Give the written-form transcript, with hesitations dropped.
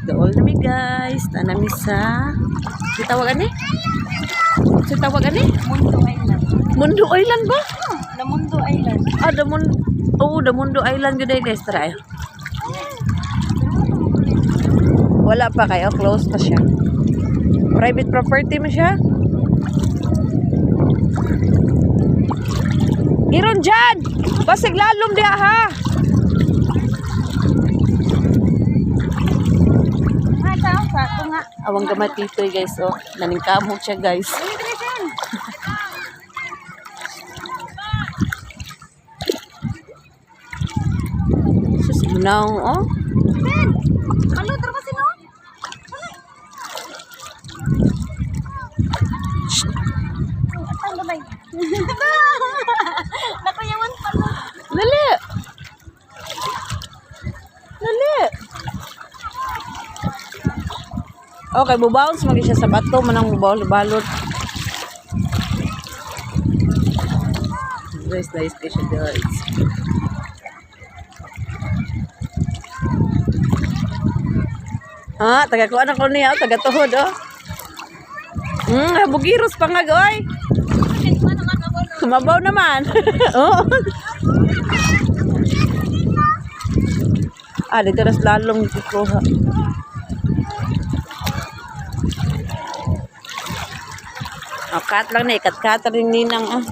Dool na mi guys. Tanami sa tawag ani? Si tawag ani? Mundo Island. Mundo Island ba? The Mundo Island. Ah, the Mundo Island gud guys. Tara. Wala pa kayo, close pa siya. Private property mo siya. Giron dyan! Basig lalom diya ha! Awang gamat dito guys, oh. Naningkamot siya guys. Susunaw, oh. Ano, terpasin no? Ang gamay. Nakuyawan pala. Dali! Dali! Okay, bubounce magi siya sa bato, manang balot. Guys, nice station guys. Ha, taga kuan ako niya, taga tuhod oh. Bugiros pa nga goy. Kumabaw naman. Oh. Dito ras lalong kukuha. Kat lang na, ikat-kat rin ninang ah.